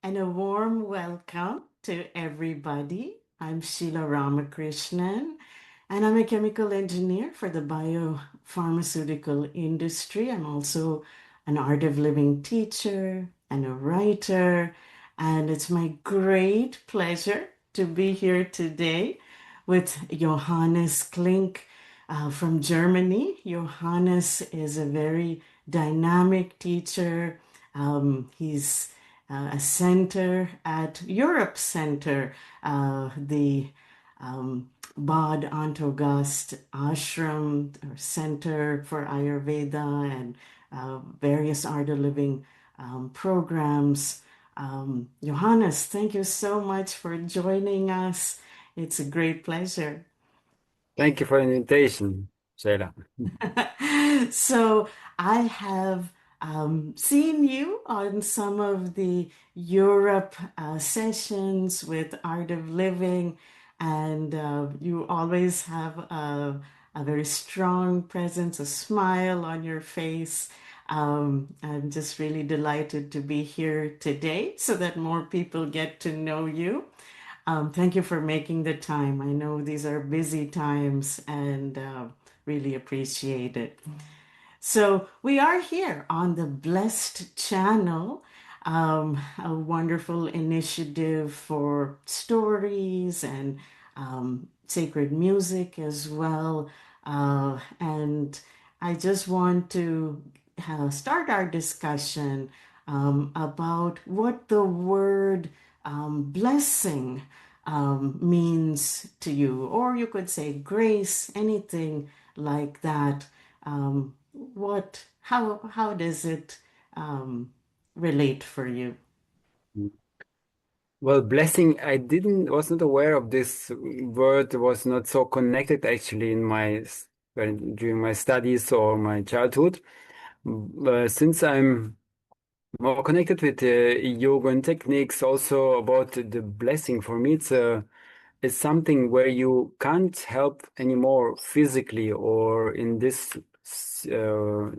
and a warm welcome to everybody. I'm Sheila Ramakrishnan, and I'm a chemical engineer for the biopharmaceutical industry. I'm also an art of living teacher and a writer, and it's my great pleasure to be here today with Johannes Klink from Germany. Johannes is a very dynamic teacher. He's a center at Europe Center, the Bad Antogast Ashram or Center for Ayurveda and various art of living programs. Johannes, thank you so much for joining us. It's a great pleasure. Thank you for the invitation, Sheila. So I have seen you on some of the Europe sessions with Art of Living, and you always have a very strong presence, a smile on your face. I'm just really delighted to be here today so that more people get to know you. Thank you for making the time. I know these are busy times and really appreciate it. So, we are here on the Blessed Channel, a wonderful initiative for stories and sacred music as well. And I just want to start our discussion about what the word blessing means to you, or you could say grace, anything like that. How does it relate for you? Well, blessing, was not aware of this word, was not so connected actually during my studies or my childhood. Since I'm more connected with yoga and techniques, also about the blessing, for me, it's something where you can't help anymore physically or in this uh,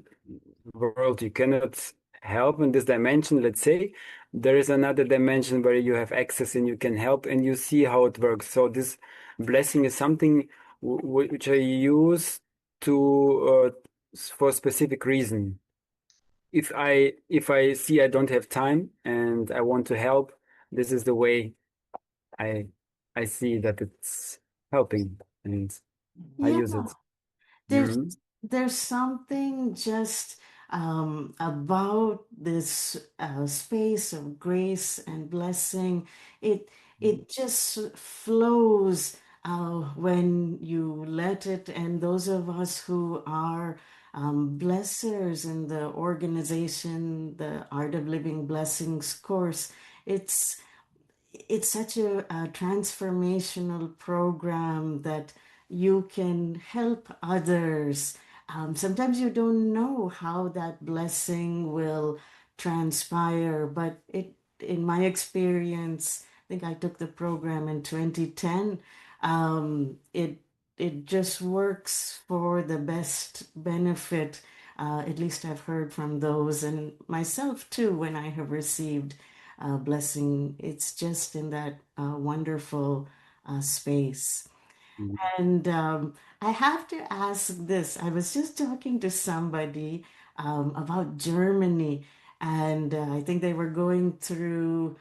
world. You cannot help in this dimension. Let's say there is another dimension where you have access and you can help and you see how it works. So this blessing is something which I use to for a specific reason. If I see I don't have time and I want to help, this is the way I I see that it's helping and I Yeah, use it. there's Mhm. there's something just about this space of grace and blessing. It it just flows when you let it, and those of us who are blessers in the organization, the Art of Living Blessings course, it's it's such a transformational program that you can help others. Sometimes you don't know how that blessing will transpire, but in my experience, I think I took the program in 2010. It just works for the best benefit. At least I've heard from those, and myself too, when I have received blessing. It's just in that wonderful space. Mhm. And I have to ask this. I was just talking to somebody about Germany, and I think they were going through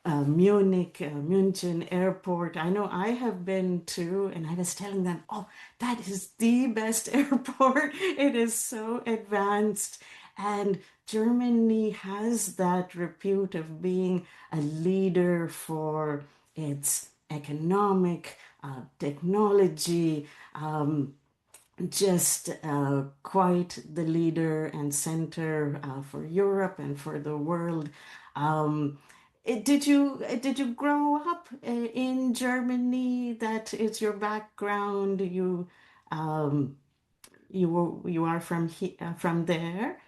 München airport. I know I have been to, and I was telling them, oh, that is the best airport. It is so advanced. And Germany has that repute of being a leader for its economic technology. Just quite the leader and center for Europe and for the world. Um, did you grow up in Germany? That is your background. Um, you are from there.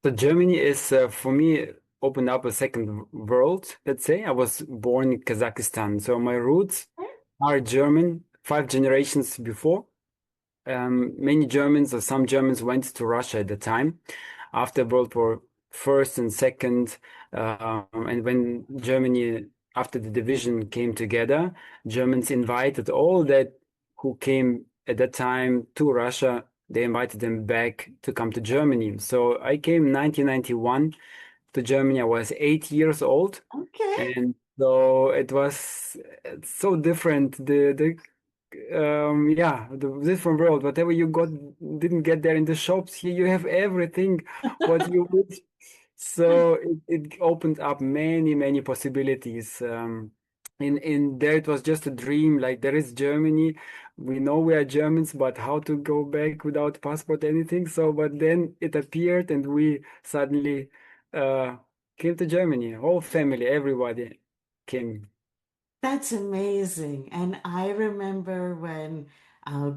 So Germany is for me opened up a second world. Let's say I was born in Kazakhstan, so my roots are German. 5 generations before, many Germans or some Germans went to Russia at the time after World War. first and second. And when Germany, after the division came together, Germans invited all that who came at that time to Russia. They invited them back to come to Germany. So I came 1991 to Germany. I was 8 years old. Okay. And so it was so different. The different world. Whatever you got didn't get there in the shops. Here you have everything what you wish. So it opened up many possibilities. In there it was just a dream. Like there is Germany. We know we are Germans, but how to go back without passport, anything. So, but then it appeared, and we suddenly uh, came to Germany. Whole family, everybody came. That's amazing. And I remember when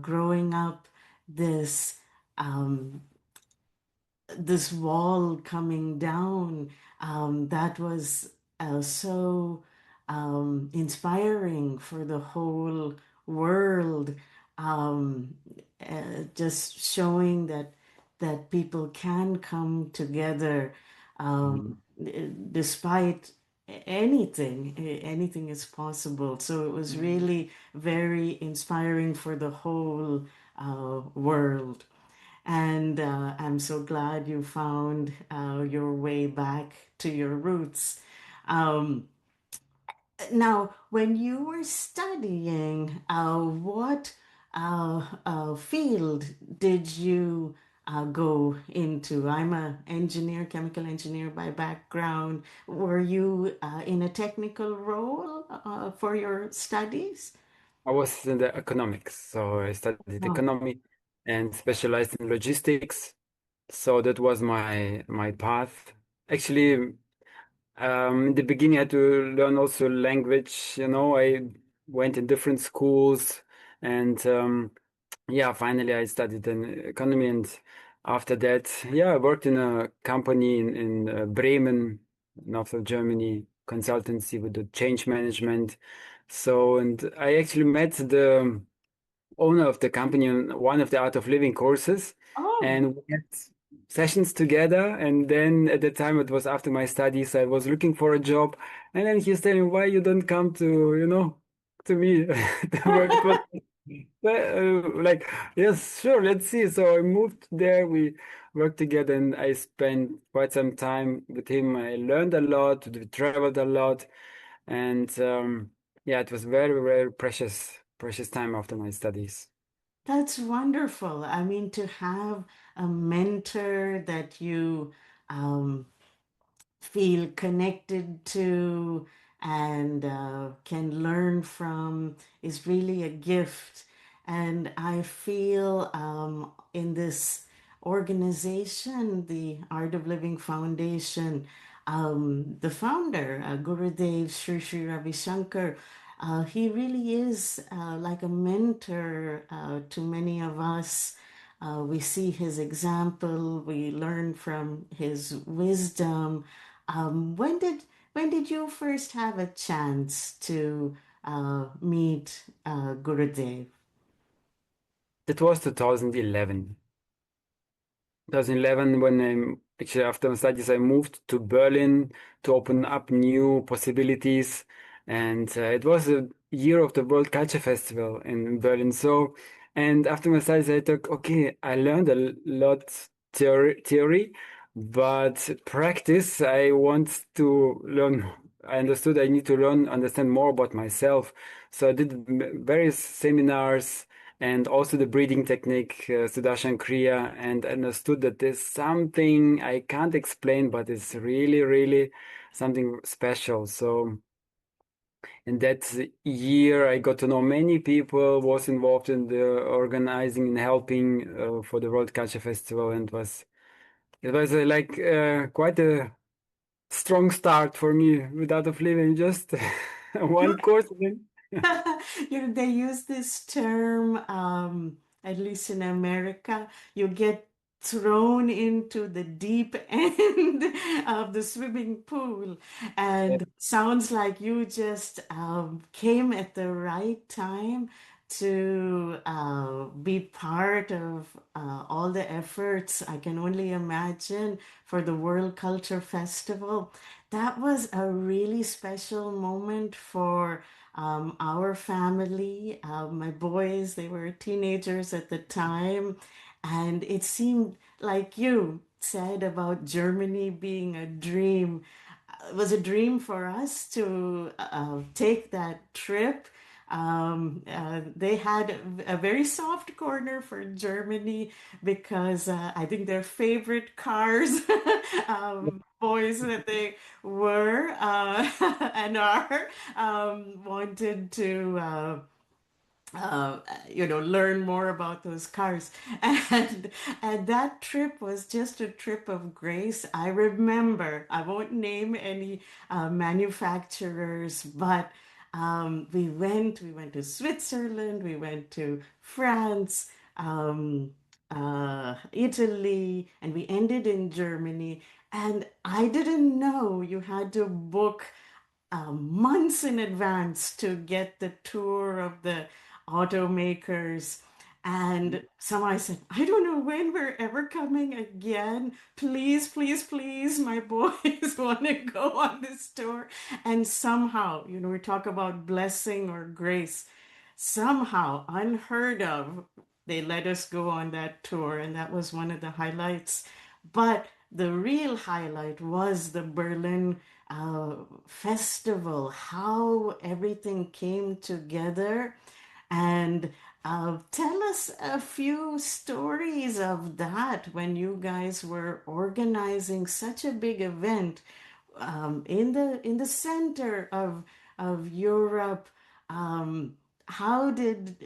growing up, this um, this wall coming down, that was so inspiring for the whole world. Um, just showing that people can come together Mhm. despite anything is possible. So it was really very inspiring for the whole world. And I'm so glad you found your way back to your roots. Um, Now, when you were studying, what field did you go into? I'm an engineer, chemical engineer by background. Were you in a technical role for your studies? I was in the economics, so I studied Oh, economy and specialized in logistics. So that was my path. Actually, in the beginning, I had to learn also language. I went in different schools, and yeah, finally I studied in economy. And after that, yeah, I worked in a company in Bremen, north of Germany, consultancy with the change management. So, and I actually met the owner of the company on one of the Art of Living courses, oh. and we had sessions together. And then at the time, it was after my studies, I was looking for a job, and then he's telling me, why you don't come to, to me to work. It was like, yes, sure, let's see. So I moved there. We worked together, and I spent quite some time with him. I learned a lot, we traveled a lot, and yeah, it was very precious time after my studies. That's wonderful. I mean, to have a mentor that you um, feel connected to and can learn from is really a gift. And I feel in this organization, the Art of Living Foundation, the founder, Gurudev Sri Sri Ravi Shankar, he really is like a mentor to many of us. We see his example, we learn from his wisdom. When did you first have a chance to meet Gurudev? That was 2011. 2011, when actually after my studies, I moved to Berlin to open up new possibilities. And it was a year of the World Culture Festival in Berlin. So, and after my studies, I thought, okay, I learned a lot theory, but practice, I want to learn. I understood I need to learn, understand more about myself. So I did various seminars and also the breathing technique, Sudarshan Kriya, and understood that there's something I can't explain, but it's really something special. So in that year, I got to know many people, was involved in the organizing and helping for the World Culture Festival, and it was like quite a strong start for me without of living just one course. They use this term, at least in America, you get thrown into the deep end of the swimming pool. And sounds like you just came at the right time to be part of all the efforts. I can only imagine for the World Culture Festival. That was a really special moment for our family. My boys, they were teenagers at the time, and it seemed like you said about Germany being a dream. It was a dream for us to take that trip. They had a very soft corner for Germany because I think their favorite cars, boys that they were and are, wanted to. Learn more about those cars. And and that trip was just a trip of grace. I remember, I won't name any manufacturers, but we went to Switzerland, we went to France, Italy, and we ended in Germany. And I didn't know you had to book months in advance to get the tour of the automakers. And somehow I said, I don't know when we're ever coming again. Please, please, please, my boys want to go on this tour. And somehow, we talk about blessing or grace. Somehow, unheard of, they let us go on that tour. And that was one of the highlights. But the real highlight was the Berlin festival, how everything came together. And tell us a few stories of that when you guys were organizing such a big event in the center of Europe. How did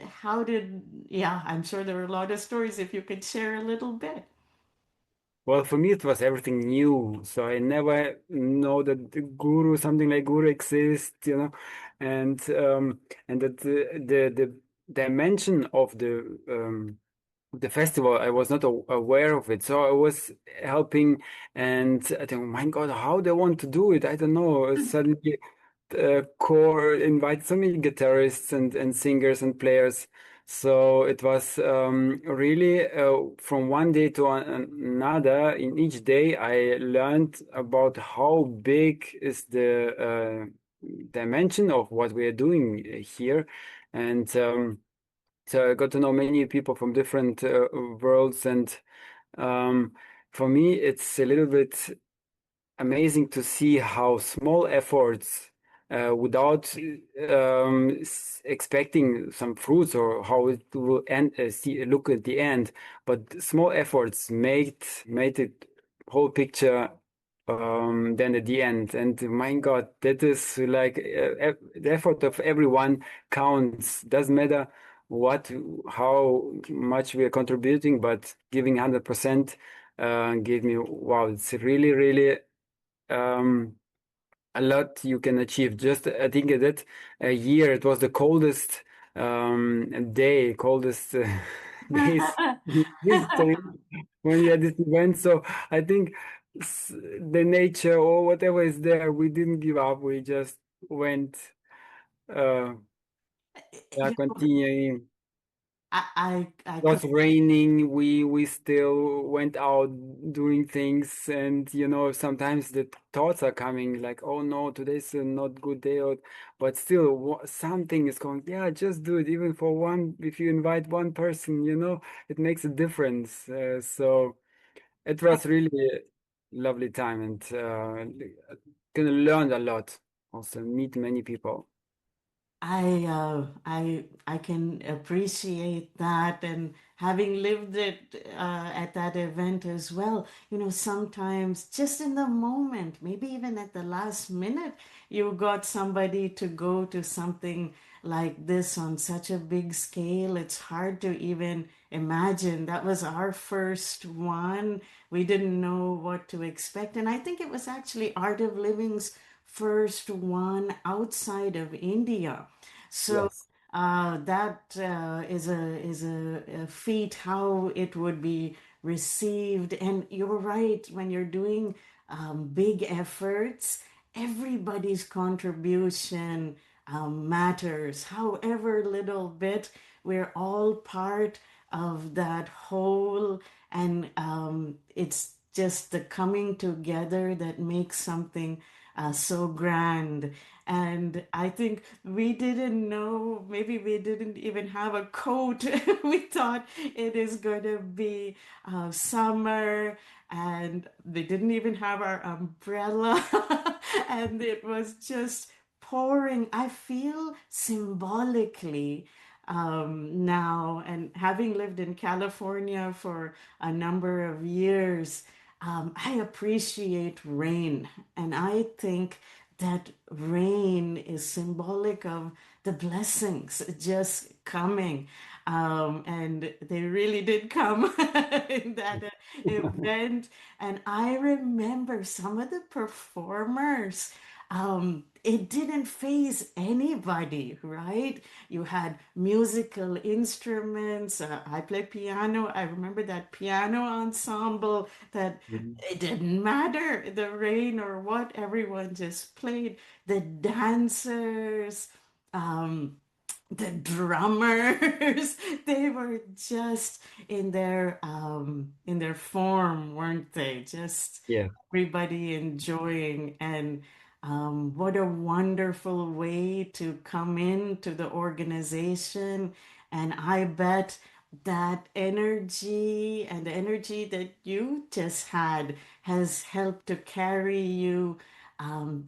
yeah, I'm sure there were a lot of stories if you could share a little bit. Well, for me, it was everything new. So I never know that the guru, something like guru exists, and and that the dimension of the festival, I was not aware of it. So I was helping, and I think, oh my God, how they want to do it? I don't know. Suddenly, core invite so many guitarists and singers and players. So it was really from one day to another. In each day, I learned about how big is the dimension of what we are doing here, and so I got to know many people from different worlds. And um, for me, it's a little bit amazing to see how small efforts, without expecting some fruits or how it will look at the end, but small efforts made it whole picture then at the end. And my God, that is like the effort of everyone counts. Doesn't matter what how much we are contributing, but giving 100% gave me wow, it's really really um, a lot you can achieve. Just I think that a year it was the coldest coldest days in history when we had this event. So I think the nature or whatever is there, we didn't give up. We just went, uh, yeah, You know, continuing. I It was could. raining, we still went out doing things, and sometimes the thoughts are coming like, oh no, today's a not good day, but still something is going, yeah, just do it, even for one. If you invite one person, it makes a difference. So it was really a lovely time, and gonna learn a lot, also meet many people. I can appreciate that, and having lived it at that event as well. Sometimes just in the moment, maybe even at the last minute, you got somebody to go to something like this on such a big scale. It's hard to even imagine. That was our first one. We didn't know what to expect, and I think it was actually Art of Living's first one outside of India. So Yes. that is a feat how it would be received. And you're right, when you're doing big efforts, everybody's contribution matters, however little bit. We're all part of that whole, and it's just the coming together that makes something so grand. And I think we didn't know, maybe we didn't even have a coat. We thought it is going to be summer, and they didn't even have our umbrella. And it was just pouring. I feel symbolically now, and having lived in California for a number of years, I appreciate rain. And I think that rain is symbolic of the blessings just coming. And they really did come in that event. And I remember some of the performers. It didn't phase anybody, right? You had musical instruments. I play piano. I remember that piano ensemble that Mhm. it didn't matter the rain or what, everyone just played. The dancers, um, the drummers, they were just in their form, weren't they? Just Yeah. everybody enjoying. And what a wonderful way to come into the organization. And I bet that energy and the energy that you just had has helped to carry you um,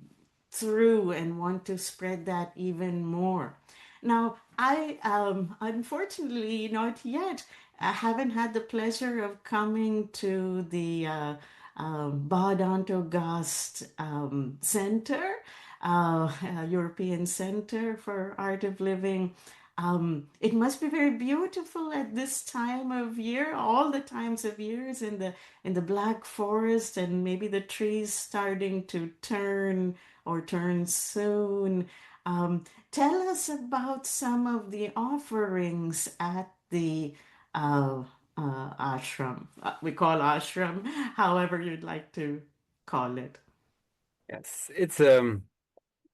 through and want to spread that even more. Now, I unfortunately not yet. I haven't had the pleasure of coming to the Bad Antofagast Center, European Center for Art of Living. It must be very beautiful at this time of year, all the times of years in the Black Forest, and maybe the trees starting to turn or turn soon. Tell us about some of the offerings at the ashram. We call ashram, however you'd like to call it. Yes. It's a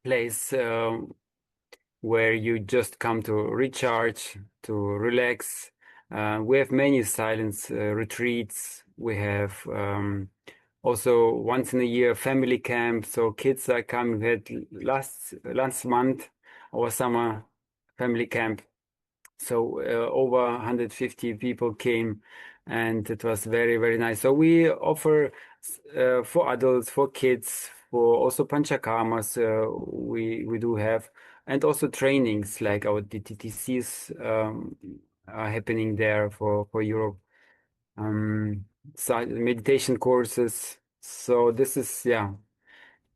place where you just come to recharge, to relax. We have many silence retreats. We have also once in a year family camp. So kids are coming. We had last month our summer family camp. So over 150 people came, and it was very, very nice. So we offer for adults, for kids, for also panchakarmas. We do have, and also trainings like our DTTCs are happening there for Europe. Um, meditation courses. So this is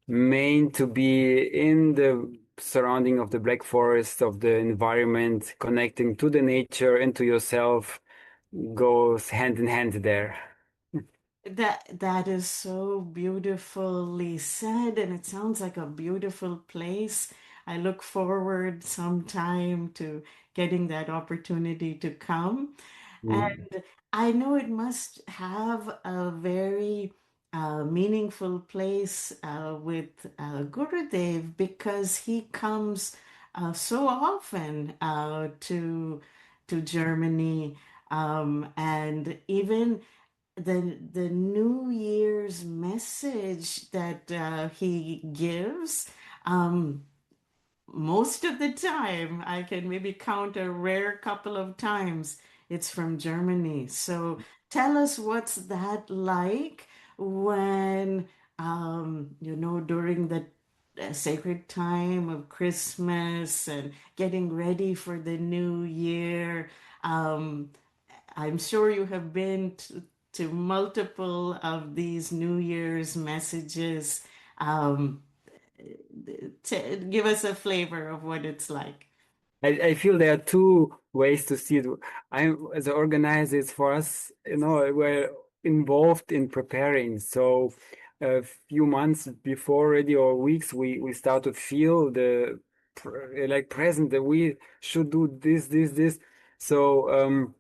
main to be in the surrounding of the Black Forest, of the environment, connecting to the nature and to yourself goes hand in hand there. That is so beautifully said, and it sounds like a beautiful place. I look forward sometime to getting that opportunity to come. Mm. And I know it must have a very meaningful place with Gurudev, because he comes so often to Germany, and even the New Year's message that he gives. Um, Most of the time, I can maybe count a rare couple of times, it's from Germany. So tell us, what's that like when, during the sacred time of Christmas and getting ready for the new year? Um, I'm sure you have been to multiple of these New Year's messages. Um, Give us a flavor of what it's like. I feel there are two ways to see it. I'm as an organizer, it's for us, we're involved in preparing. So a few months before already or weeks, we start to feel the like present that we should do this. So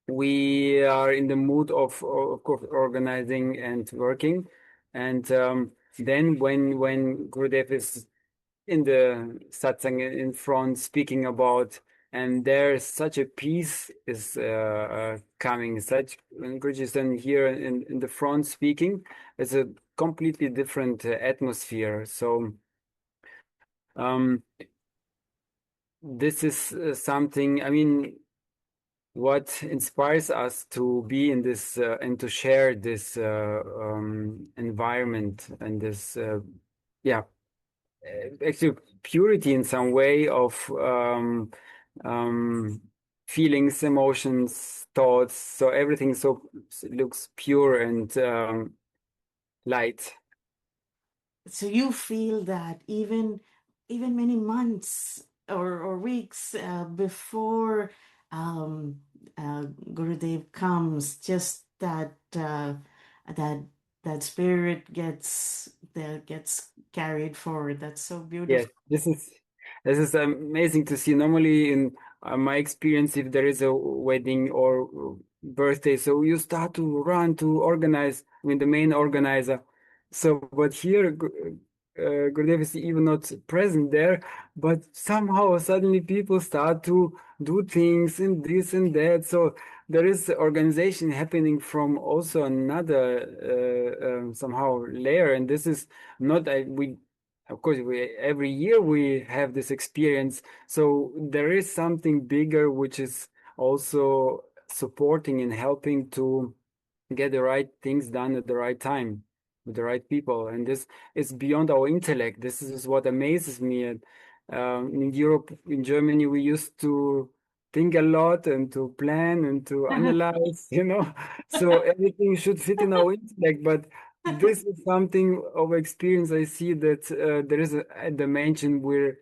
we are in the mood of course, organizing and working. And then when Gurudev is in the satsang in front speaking about, and there's such a peace is coming. Such when Gurjistan here in the front speaking, it's a completely different atmosphere. So um, this is something. I mean, what inspires us to be in this and to share this environment and this yeah actually purity in some way of um, feelings, emotions, thoughts. So everything so looks pure and light. So you feel that even many months or weeks before um, Gurudev comes, just that that spirit gets carried forward. That's so Yes, beautiful. this is amazing to see. Normally, in my experience, if there is a wedding or birthday, so you start to run to organize. I mean, the main organizer. So, but here, Gurudev is even not present there. But somehow, suddenly, people start to do things and this and that. So there is organization happening from also another somehow layer, and this is not we. Of course, every year we have this experience. So there is something bigger which is also supporting and helping to get the right things done at the right time with the right people. And this is beyond our intellect. This is what amazes me. And in Europe, in Germany, we used to think a lot and to plan and to analyze, so everything should fit in our intellect. But this is something of experience. I see that there is a dimension where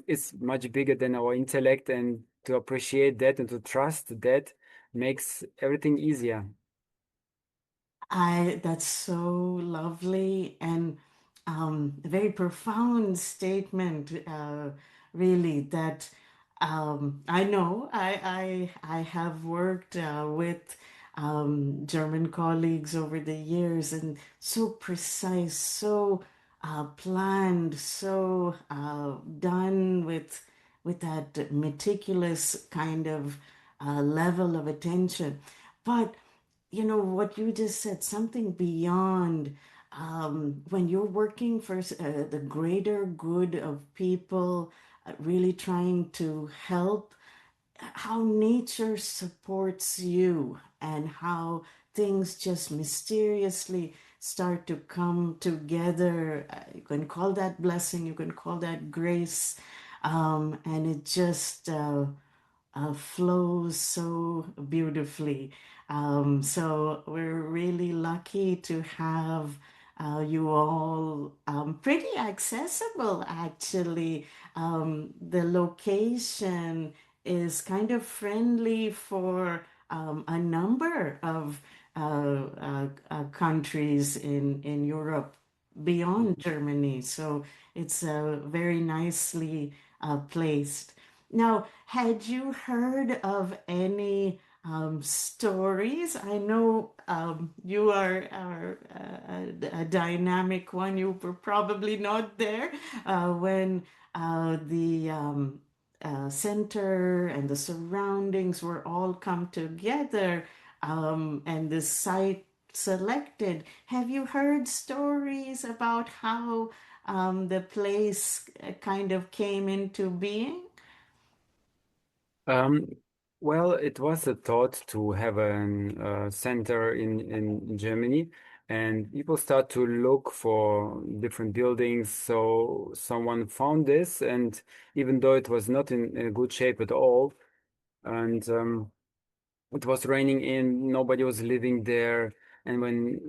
it's much bigger than our intellect, and to appreciate that and to trust that makes everything easier. I That's so lovely and a very profound statement, really. That I know I have worked with German colleagues over the years, and so precise, so planned, so done with that meticulous kind of level of attention, but what you just said, something beyond, when you're working for the greater good of people, really trying to help, how nature supports you and how things just mysteriously start to come together. You can call that blessing, you can call that grace, and it just flows so beautifully. So we're really lucky to have you all, pretty accessible, actually. The location is kind of friendly for a number of countries in Europe beyond Germany. So it's very nicely placed. Now, had you heard of any stories? I know you are a dynamic one. You were probably not there when the center and the surroundings were all come together, and the site selected. Have you heard stories about how the place kind of came into being? Um, well, it was a thought to have a center in Germany, and people start to look for different buildings. So someone found this, and even though it was not in a good shape at all, and it was raining in, nobody was living there, and when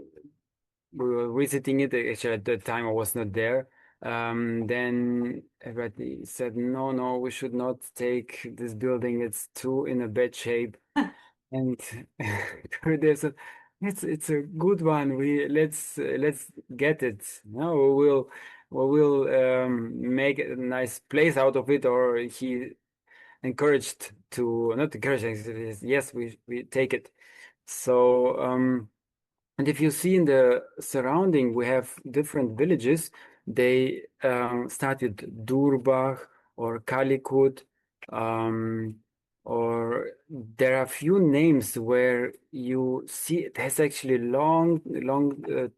we were visiting it. Actually, at that time, I was not there. Then everybody said, no, no, we should not take this building. It's too in a bad shape. And they said, it's a good one. Let's get it. No, we will make a nice place out of it. Or he encouraged to not encouraged. He said, yes, we take it. So. And if you see in the surrounding, we have different villages. they start with Durbach or Calicut, um, or there are few names where you see it has actually long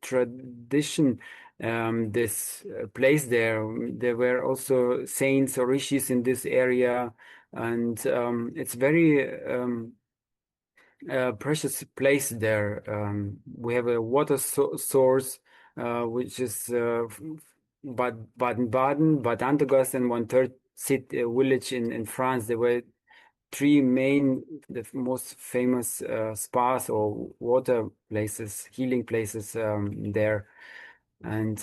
tradition. This place there, there were also saints or rishis in this area, and it's very precious place there. We have a water source, which is Baden-Baden, Bad Antofagasta, and one third city village in France. There were three main, the most famous spas or water places, healing places there, and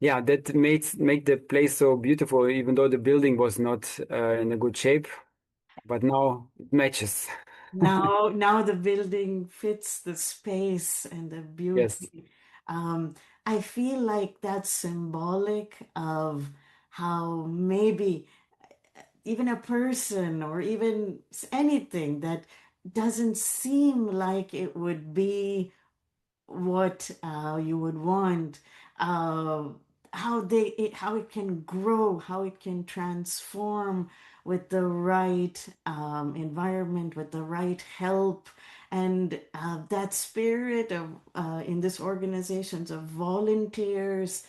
yeah, that make the place so beautiful. Even though the building was not in a good shape, but now it matches. Now the building fits the space and the Yes. beauty. Um, I feel like that's symbolic of how maybe even a person or even anything that doesn't seem like it would be what you would want, uh, how it can grow, how it can transform with the right environment, with the right help, and that spirit of in this organizations of volunteers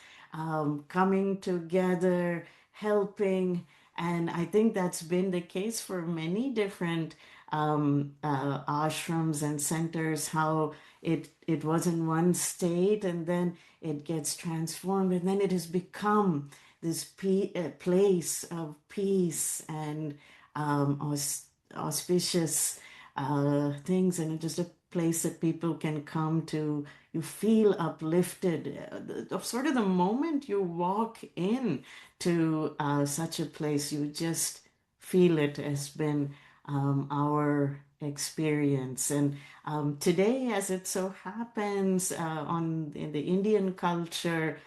coming together, helping. And I think that's been the case for many different ashrams and centers, how it was in one state and then it gets transformed and then it has become this place of peace and auspicious things, and just a place that people can come to. You feel uplifted. Sort of the moment you walk in to such a place, you just feel it has been our experience. And today, as it so happens, on in the Indian culture,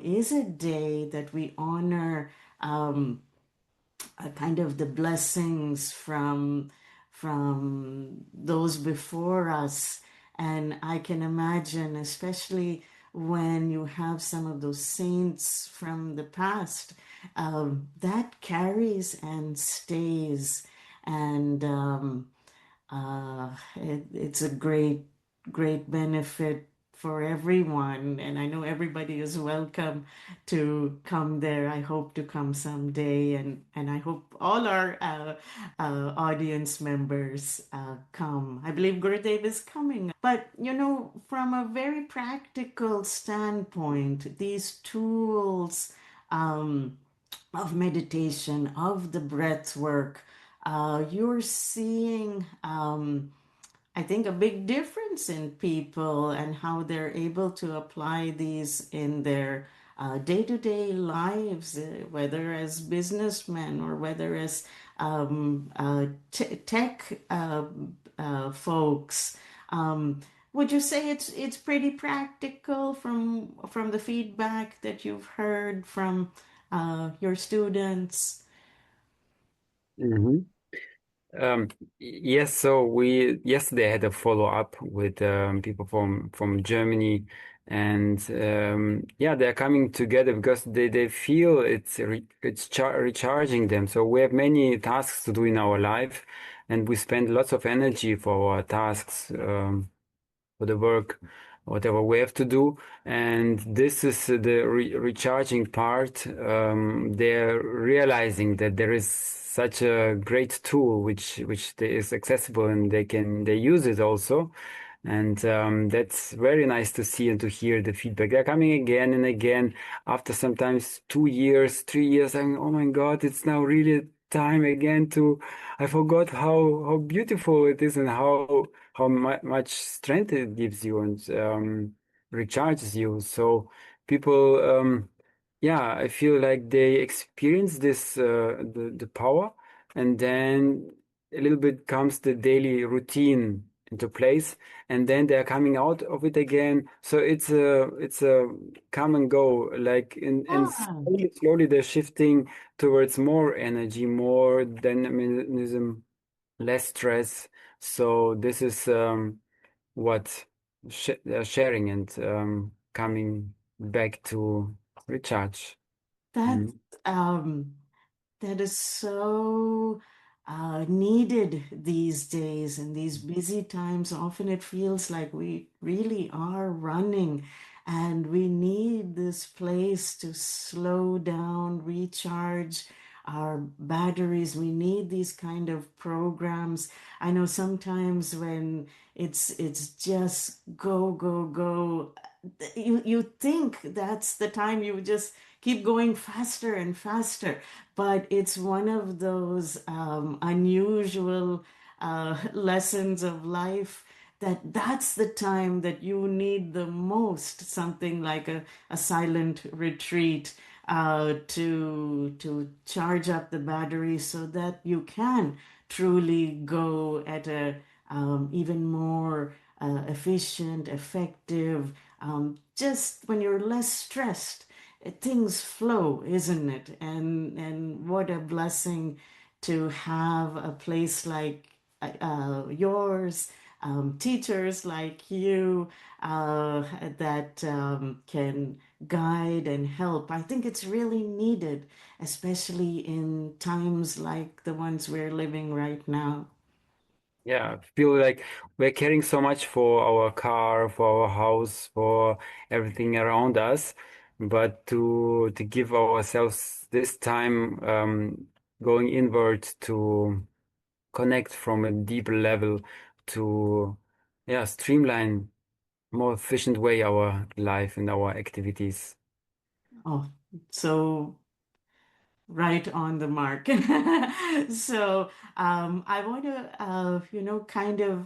is a day that we honor kind of the blessings from those before us. And I can imagine, especially when you have some of those saints from the past, that carries and stays. And it's a great benefit for everyone. And I know everybody is welcome to come there. I hope to come someday. And I hope all our audience members come. I believe Gurudev is coming. But, from a very practical standpoint, these tools of meditation, of the breath work, you're seeing, I think, a big difference in people and how they're able to apply these in their day-to-day lives, whether as businessmen or whether as tech folks. Would you say it's pretty practical from the feedback that you've heard from your students? Mhm. Um, yes, so we yesterday had a follow up with people from Germany, and yeah, they're coming together because they feel it's recharging them. So we have many tasks to do in our life, and we spend lots of energy for our tasks. For the work, whatever we have to do. And this is the recharging part. They're realizing that there is such a great tool which is accessible and they use it also. And that's very nice to see and to hear the feedback. They're coming again and again after sometimes 2 years, 3 years. And oh my God, it's now really time again to. I forgot how beautiful it is and how much strength it gives you and recharges you. So people, yeah, I feel like they experience this the power, and then a little bit comes the daily routine into place, and then they're coming out of it again. So it's a come and go, like and Yeah. slowly they're shifting towards more energy, more dynamism, less stress. So this is what they're sharing and coming back to. recharge. That Mm. um that is so needed these days in these busy times. Often it feels like we really are running, and we need this place to slow down, recharge our batteries. We need these kind of programs. I know sometimes when it's just go, go, go, you think that's the time you just keep going faster and faster, but it's one of those unusual lessons of life, that that's the time that you need the most something like a silent retreat to charge up the battery so that you can truly go at a even more efficient, effective, just when you're less stressed, things flow, isn't it? And what a blessing to have a place like yours, teachers like you that can guide and help. I think it's really needed, especially in times like the ones we're living right now. Yeah, I feel like we're caring so much for our car, for our house, for everything around us, but to give ourselves this time going inward to connect from a deeper level to streamline more efficient way our life and our activities. Oh, so right on the mark. So I want to, kind of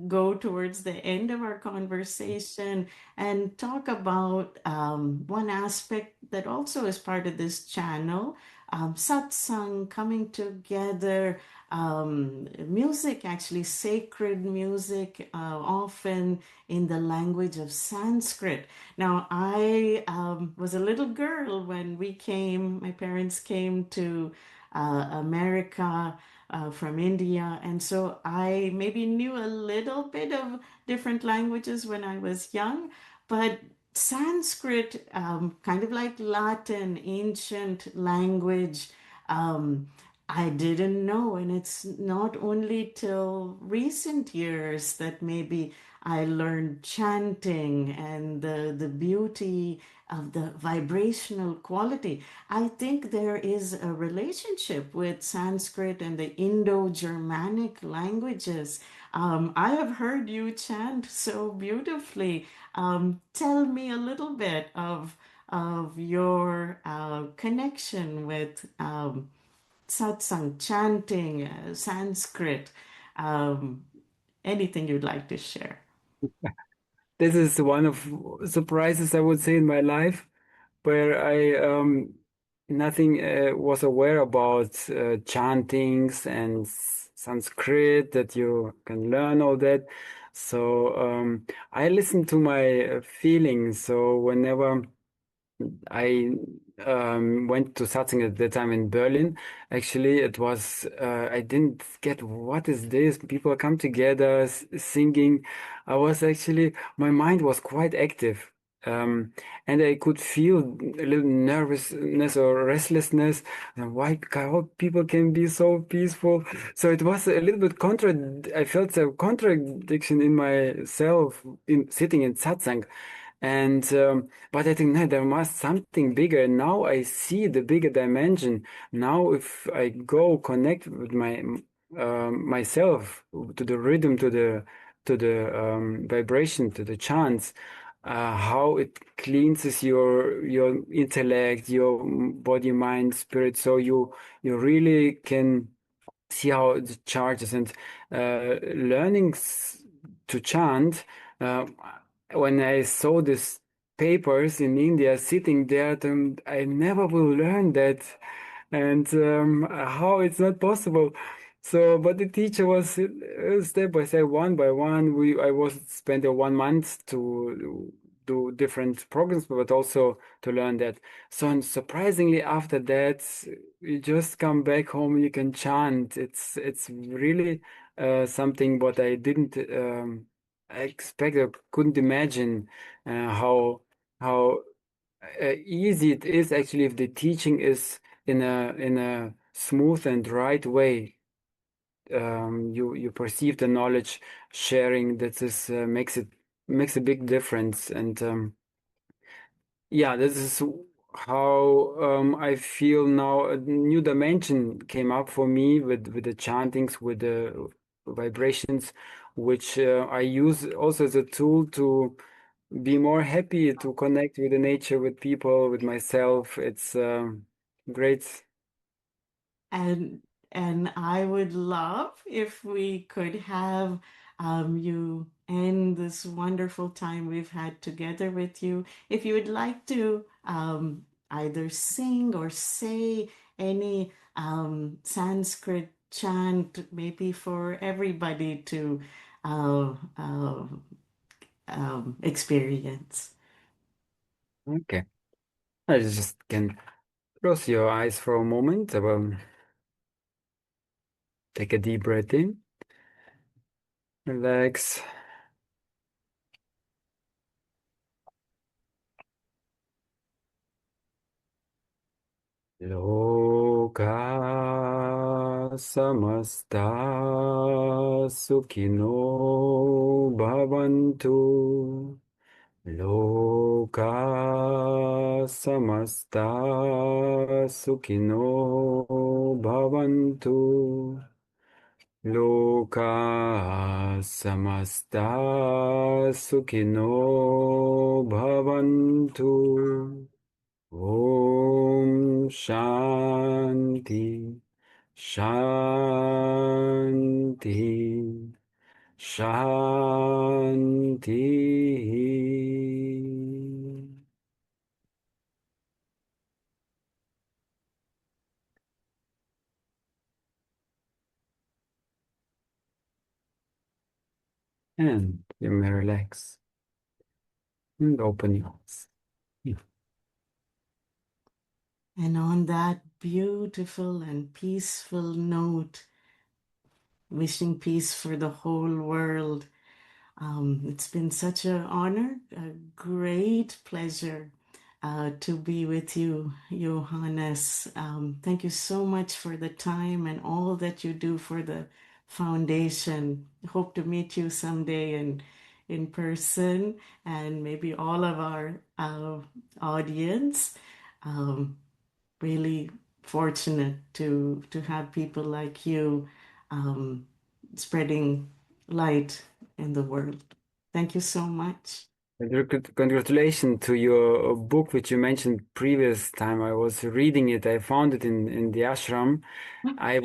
go towards the end of our conversation and talk about one aspect that also is part of this channel, satsang, coming together, music, actually sacred music, often in the language of Sanskrit. Now, I was a little girl when my parents came to America from India. And so I maybe knew a little bit of different languages when I was young, but Sanskrit, kind of like Latin, ancient language, um, I didn't know. And it's not only till recent years that maybe I learned chanting and the beauty of the vibrational quality. I think there is a relationship with Sanskrit and the Indo-Germanic languages. I have heard you chant so beautifully. Tell me a little bit of your connection with satsang, chanting, Sanskrit, um, anything you'd like to share. This is one of surprises I would say in my life where I nothing was aware about chantings and Sanskrit that you can learn all that. So I listen to my feelings. So whenever I went to Satzing at the time in Berlin. Actually, it was, I didn't get what is this? People come together singing. My mind was quite active. And I could feel a little nervousness or restlessness. And how people can be so peaceful. So it was a little bit I felt a contradiction in myself in sitting in satsang. And but I think no, there must something bigger. Now I see the bigger dimension. Now if I go connect with myself to the rhythm, to the vibration, to the chants, how it cleanses your intellect, your body, mind, spirit. So you really can see how it charges and learning to chant. Uh, when I saw these papers in India sitting there, then I never will learn that, and how it's not possible. So, but the teacher was step by step, one by one. I was spent a 1 month to do different programs, but also to learn that. So, and surprisingly, after that, you just come back home, you can chant. It's really something what I didn't expect or couldn't imagine how how. easy it is actually if the teaching is in a smooth and right way. You perceive the knowledge sharing that is makes a big difference. And yeah, this is how I feel now. A new dimension came up for me with the chantings, with the vibrations, which I use also as a tool to be more happy, to connect with the nature, with people, with myself. It's great. And and I would love if we could have you end this wonderful time we've had together with you. If you would like to either sing or say any Sanskrit chant, maybe for everybody to uh, uh, experience. Okay. I just can close your eyes for a moment. Take a deep breath in, relax. Loka samasta sukhino bhavantu. Loka samasta sukhino bhavantu. Loka samasta sukhino bhavantu. Om Shanti, Shanti, Shanti. And you may relax and open your eyes. Yeah. And on that beautiful and peaceful note, wishing peace for the whole world. It's been such an honor, a great pleasure to be with you, Johannes. Thank you so much for the time and all that you do for the foundation. Hope to meet you someday in person and maybe all of our audience. Um, Really fortunate to have people like you um, spreading light in the world. Thank you so much. Congratulations to your book, which you mentioned previous time. I was reading it. I found it in the ashram. I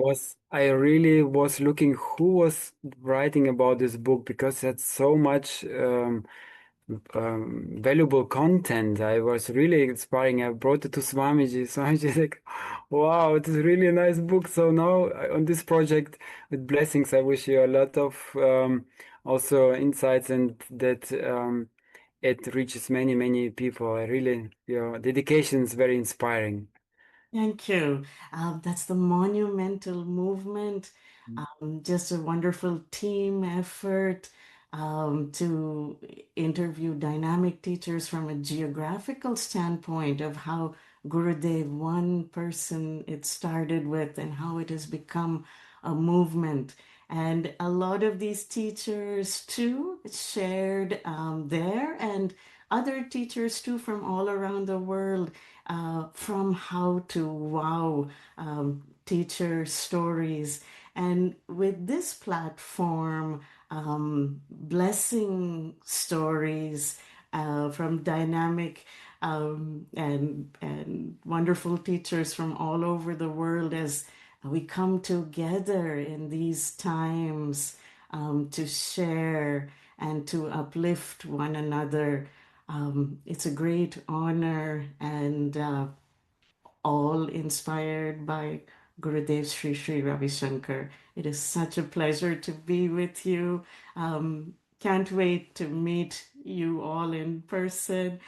really was looking who was writing about this book because that's so much valuable content. I was really inspiring. I brought it to Swamiji. Swamiji is like, wow, it is really a nice book. So now on this project with blessings, I wish you a lot of also insights and that it reaches many, many people. I really, your dedication is very inspiring. Thank you. That's the monumental movement. Just a wonderful team effort to interview dynamic teachers from a geographical standpoint of how Gurudev, one person it started with, and how it has become a movement. And a lot of these teachers too shared there, and other teachers too from all around the world, from how to wow teacher stories. And with this platform, blessing stories from dynamic and wonderful teachers from all over the world as we come together in these times to share and to uplift one another. It's a great honor and all inspired by Gurudev Sri Sri Ravi Shankar. It is such a pleasure to be with you. Can't wait to meet you all in person.